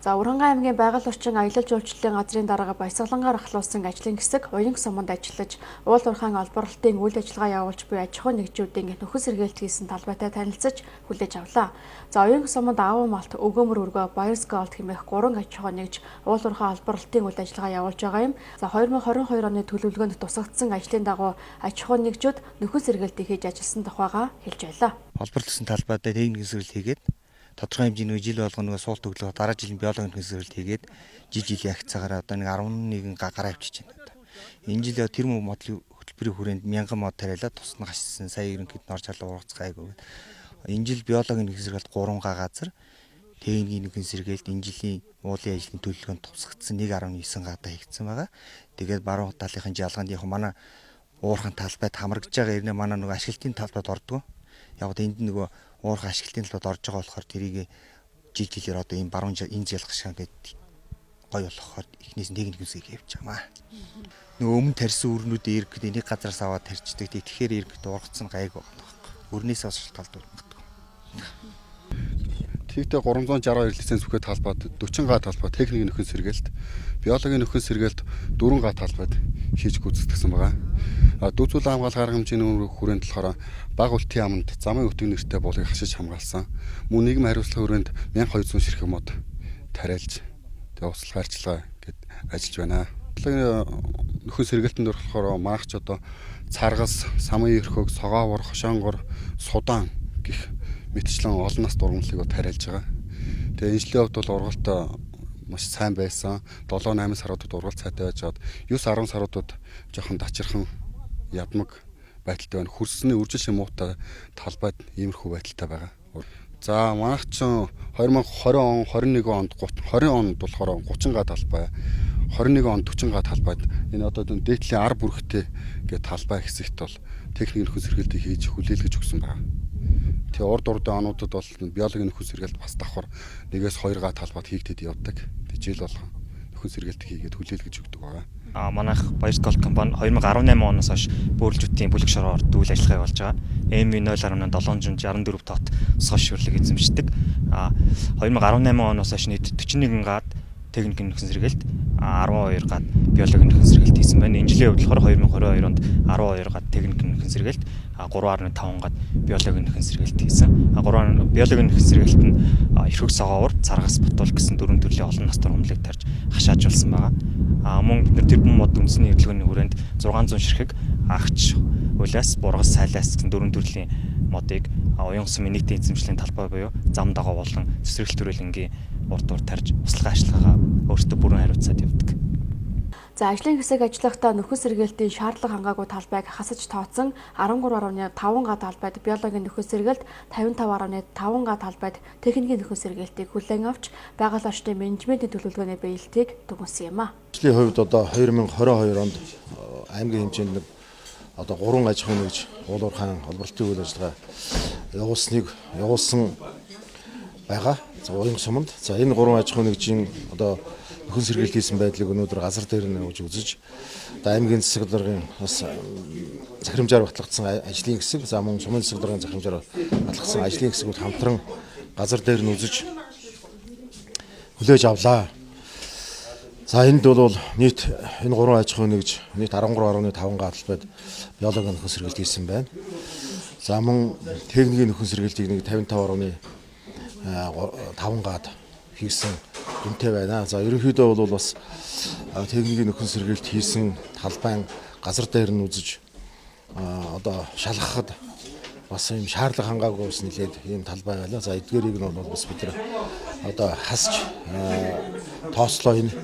За Уранга аймгийн байгаль орчин аялал жуулчлалын газрын дарга баясгалангаар ахлуулсан ажлын хэсэг оюун суманд ажиллаж, уул уурхайн олборлолтын үйл ажиллагаа явуулж буй аж ахуйн нэгжүүдийн нөхөс сэргээлт хийсэн талбайтай танилцаж хүлээж авлаа. За оюун суманд Аав малт, Өгөөмөр өргөө, Баярс Голд хэмээх 3 аж ахуйн нэгж уул уурхай олборлолтын үйл ажиллагаа явуулж байгаа юм. За 2022 оны төлөвлөгөөнд тусгагдсан ажлын дагуу аж ахуйн нэгжүүд нөхөс сэргээлтийг хийж ажилласан тухайга хэлж байлаа. Олборлолтын талбайд техник сэргээлт хийгээд тодорхой хэмжээний жил болгоно суулт өглөө дараа жилийн биологийн сэргээлт хийгээд жилийн агцаагаараа одоо нэг 11 гараа авчиж байна. Энэ жил тэр модель хөтөлбөрийн хүрээнд 1000 мод тариалаад тусна гашсан сая ерөнхийд орж халуун ургац гайгүй. Энэ жил биологийн сэргээлт 3 газар техникийн сэргээлт энэ жилийн уулын ажлын төлөвлөгөөнд тусгагдсан 1.9 гадаа хийгдсэн байгаа. Тэгээд баруун талынхын жалганд яг манай уурхайн талбайд хамрагдж байгаа ирнэ манай нөгөө ашиглалтын талбайд ордог. Яг одоо энд нөгөө уурхай ашиглалтын талбайд орж байгаа болохоор тэрийг жилээр одоо энэ баруун энэ жалгах шиг гэдэг гой болохоор эхнээс нь техник үсгийг явьж байгаа маа. Нөгөө өмнө тарьсан үрнүүдийн эргэд энийг газараас аваад тарьчдаг. Тэгэхээр эргэд ургацсан гайг байна. Өрнөөс бас шалтгаалдаг. Тэгтээ 362 лиценз бүхэл талбайд 40 га талбай техникийн нөхөн сэргээлт, биологийн нөхөн сэргээлт 4 га талбайд хийж гүйцэтгэсэн байгаа. Дүүцүүл хамгаалах арга хэмжээний хүрээнд болохоор баг үлтийн аманд замын өтөг нэртэй болгыг хашиж хамгаалсан. Мөн нийгмийн хариуцлага хүрээнд 1200 ширхэг мод тариалж тэгээ услах арчилгаа гээд ажиллаж байна. Биологийн нөхөн сэргээлтэнд болохоор манайч одоо царгас, самын ерхөг, согоовор, хошоонгор, судаан гэх мэтчлэн олон нас дургамлыг тариалж байгаа. Тэгээ энэ жилийн хувьд бол ургалт маш сайн байсан. 7-8 саруудад ургалт сайтай байж хаад 9-10 саруудад жоохон дачирхан ядмаг байдалтай байна. Хөрсний үржил шимуутай талбайд иймэрхүү байдалтай байгаа. За манайх ч 2020 он 21 онд 20 онд болохоор 30 га талбай, 21 онд 40 га талбайд энэ одоо дээдлийн ар бүрхтэй гэх талбай хэсэгт бол техникийн нөхөн сэргээлтийг хийж хүлээлгэж өгсөн байна. Тэгээ урд онуудад бол биологийн нөхөн сэргээлт бас давхар 1-2 га талбайд хийгдэд явдаг. Тэгээ жил болгон нөхөн сэргээлтийг хийгээд хүлээлгэж өгдөг байгаа. Манайх Баярс Голд компани 2018 оноос хойш бөөрөлжүүдийн бүлэг шороор үйл ажиллагаа явуулж байгаа. MV0.764 тот сошиал шүрлэг эзэмшдэг. 2018 оноос хойш нийт 41 гад техникийн нөхөн сэргээлт, 12 гад биологийн нөхөн сэргээлт хийсэн байна. Энэ жилийн хувьд болохоор 2022 онд 12 гад техникийн нөхөн сэргээлт, 3.5 гад биологийн нөхөн сэргээлт хийсэн. 3 биологийн нөхөн сэргээлт нь эрхөг согоовор, царгас, бутуул гэсэн 4 төрлийн олон нас дургамлыг тарьж хашаажуулсан байгаа. Мөн бид нар тэр бомбод үндэсний хөдөлгөөний хүрээнд 600 ширхэг агч, улаас, бургас, сайлаас гэсэн 4 төрлийн модыг уян сумын нийтийн эзэмшлийн талбай буюу зам дагуу болон цэцэрлэг төрөлнгийн урд тарьж услах ажиллагаагаа өөрсдөө бүрэн хариуцаад явдаг. За ажлын хэсэг ажиллахдаа нөхөн сэргээлтийн шаардлага хангаагүй талбайг хасаж тооцсон 13.5 га талбайд биологийн нөхөн сэргээлт, 55.5 га талбайд техникийн нөхөн сэргээлтийг хүлээн авч байгаль орчны менежментийн төлөвлөгөөний биелэлтийг дүгнсэн юм а. Ажлын хувьд одоо 2022 онд аймгийн хэмжээнд одоо 3 аж ахуйн нэгж уул уурхайн олборлолтын үйл ажиллагаа явуулсан байгаа. За уян суманд. За энэ 3 аж ахуйн нэгжийн одоо нөхөн сэргээлт хийсэн байдлыг өнөөдөр газар дээр нүүж үзэж одоо аймгийн засаг даргын бас захирамжаар батлагдсан ажлын хэсэг, за мөн сумын засаг даргын захирамжаар батлагдсан ажлын хэсгүүд хамтран газар дээр нь үзэж хүлээж авлаа. За энд бол нийт энэ 3 аж ахуйн нэгж нийт 13.5 га талбайд биологийн нөхөн сэргээлт хийсэн байна. За мөн техникийн нөхөн сэргээлтийг нэг 55.5 гад хийсэн үнэтэй байна. За ерөнхийдөө бол бас техникийн нөхөн сэргээлт хийсэн талбайн газар дээр нь үзэж одоо шалгахад бас юм шаардлага хангаагүй ус нэлээд ийм талбай байлаа. За эдгээрийг нь бол бас бид нар одоо хасч тооцлоо энэ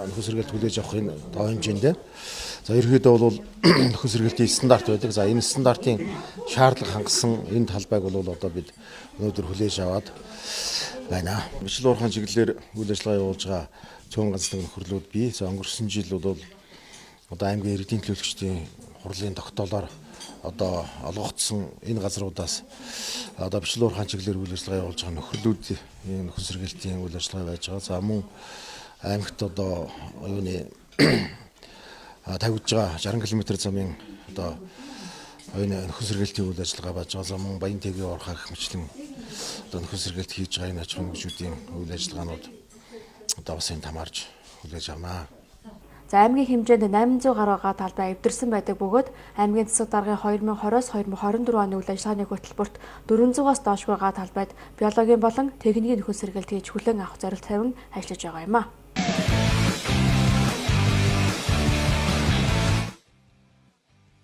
нөхөн сэргээлт хүлээж авах энэ тоо хэмжээндээ. За ерөнхийдөө бол нөхөн сэргээлтийн стандарт байдаг. За энэ стандартын шаардлага хангасан энэ талбайг бол одоо бид өнөөдөр хүлээж аваад байна. Бичил уурхайн чиглэлээр үйл ажиллагаа явуулж байгаа цөөн ганцлаг нөхөрлүүд бий. За өнгөрсөн жил бол одоо аймгийн иргэдийн төлөөлөгчдийн хурлын тогтоолоор одоо олгогдсон энэ газруудаас одоо бичил уурхайн чиглэлээр үйл ажиллагаа явуулж байгаа нөхөрлүүдийн нөхөн сэргээлтийн үйл ажиллагаа байж байгаа. За мөн аймагт одоо юуны тавьж байгаа 60 км замын одоо энэ нөхөн сэргээлтийн үйл ажиллагаа байж байгаа. За мөн Баян тэгийн уурхай гэх мэтлэн одоо нөхөн сэргээлт хийж байгаа энэ аж ахуйн нэгжүүдийн үйл ажиллагаанууд одоо бас энэ тамаарж хүлээж авнаа. За аймгийн хэмжээнд 800 гаруй га талбай эвдэрсэн байдаг бөгөөд аймгийн засаг даргын 2020-с 2024 оны үйл ажиллагааны хөтөлбөрт 400-аас доошгүй га талбайд биологийн болон техникийн нөхөн сэргэлт хийж хүлээн авах зорилт тавин ажиллаж байгаа юм а.